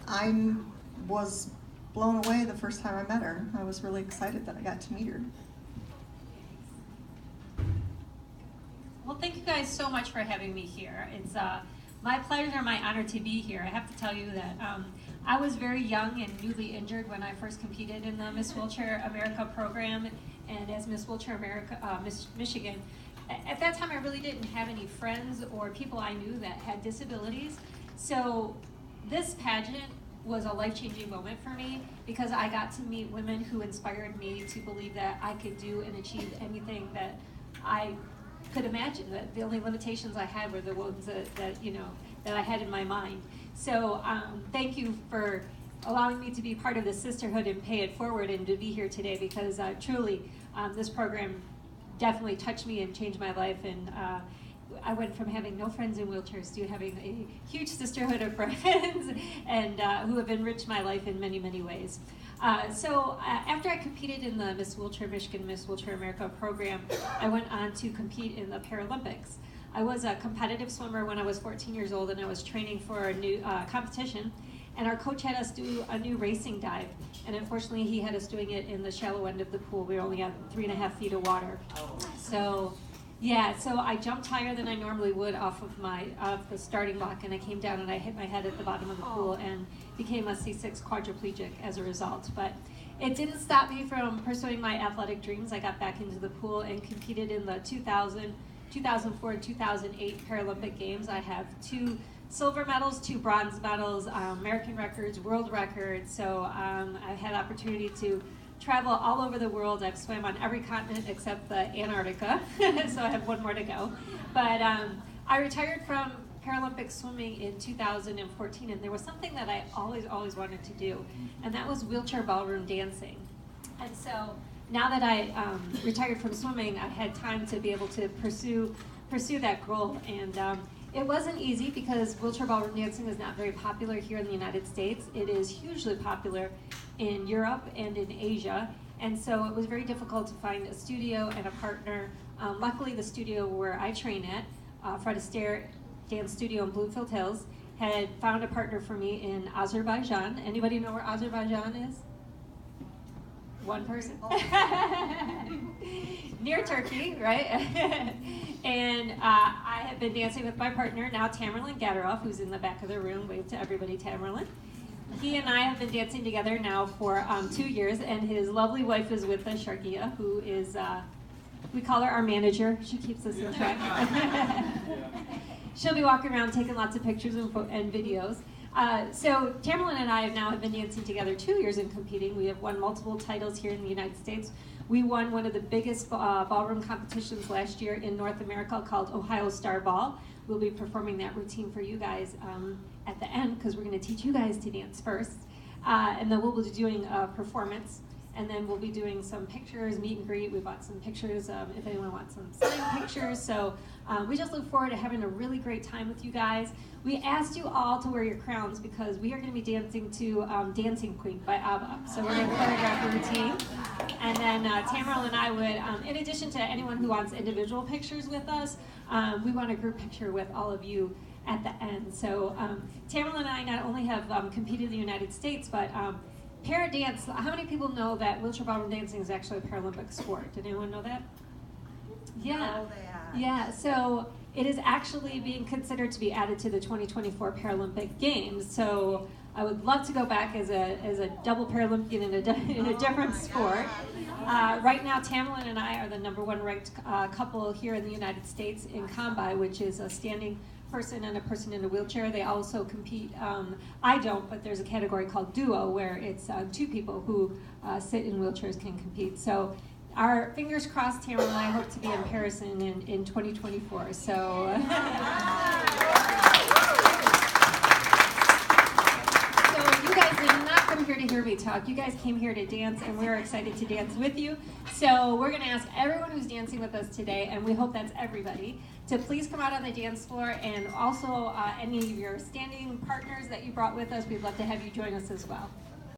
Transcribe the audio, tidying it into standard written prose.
I was blown away the first time I met her. I was really excited that I got to meet her. Well, thank you guys so much for having me here. It's my pleasure, my honor to be here. I have to tell you that I was very young and newly injured when I first competed in the Miss Wheelchair America program and as Miss Wheelchair America, Miss Michigan. At that time, I really didn't have any friends or people I knew that had disabilities. So this pageant was a life-changing moment for me because I got to meet women who inspired me to believe that I could do and achieve anything that I could imagine. That the only limitations I had were the ones that I had in my mind. So thank you for allowing me to be part of the sisterhood and pay it forward and to be here today because truly this program definitely touched me and changed my life, and I went from having no friends in wheelchairs to having a huge sisterhood of friends and who have enriched my life in many, many ways. So after I competed in the Miss Wheelchair Michigan, Miss Wheelchair America program, I went on to compete in the Paralympics. I was a competitive swimmer when I was 14 years old, and I was training for a new competition. And our coach had us do a new racing dive. And unfortunately, he had us doing it in the shallow end of the pool. We only had 3.5 feet of water. So, yeah, so I jumped higher than I normally would off the starting block, and I came down and I hit my head at the bottom of the pool and became a C6 quadriplegic as a result. But it didn't stop me from pursuing my athletic dreams. I got back into the pool and competed in the 2000, 2004, and 2008 Paralympic Games. I have 2 silver medals, 2 bronze medals, American records, world records. So I've had opportunity to travel all over the world. I've swam on every continent except the Antarctica, so I have 1 more to go. But I retired from Paralympic swimming in 2014, and there was something that I always wanted to do, and that was wheelchair ballroom dancing. And so now that I retired from swimming, I had time to be able to pursue that goal. And it wasn't easy because wheelchair ballroom dancing is not very popular here in the United States. It is hugely popular in Europe and in Asia, and so it was very difficult to find a studio and a partner. Luckily, the studio where I train at, Fred Astaire Dance Studio in Bloomfield Hills, had found a partner for me in Azerbaijan. Anybody know where Azerbaijan is? One person? Near Turkey, right? And I have been dancing with my partner, now Tamerlan Gadarov, who's in the back of the room. Wave to everybody, Tamerlan. He and I have been dancing together now for 2 years, and his lovely wife is with us, Sharkia, who is, we call her our manager. She keeps us in track. She'll be walking around taking lots of pictures and videos. So Tamerlan and I have been dancing together 2 years and competing. We have won multiple titles here in the United States. We won one of the biggest ballroom competitions last year in North America called Ohio Star Ball. We'll be performing that routine for you guys at the end because we're going to teach you guys to dance first. And then we'll be doing a performance. And then we'll be doing some pictures, meet and greet. We bought some pictures if anyone wants some signed pictures. So we just look forward to having a really great time with you guys. We asked you all to wear your crowns because we are going to be dancing to Dancing Queen by ABBA. So we're going to choreograph a routine. And then Tamerlan and I would, in addition to anyone who wants individual pictures with us, we want a group picture with all of you at the end. So Tamerlan and I not only have competed in the United States, but Paradance, how many people know that wheelchair ballroom dancing is actually a Paralympic sport? Did anyone know that? Yeah. Yeah, so it is actually being considered to be added to the 2024 Paralympic Games. So I would love to go back as a double Paralympian in a different sport. Right now, Tamerlan and I are the #1 ranked couple here in the United States in Combi, which is a standing person and a person in a wheelchair. They also compete, I don't, but there's a category called duo where it's 2 people who sit in wheelchairs can compete. So our fingers crossed, Tamerlan and I hope to be in Paris in 2024. So. You guys did not come here to hear me talk. You guys came here to dance, and we're excited to dance with you. So we're going to ask everyone who's dancing with us today, and we hope that's everybody, to please come out on the dance floor, and also any of your standing partners that you brought with us, we'd love to have you join us as well.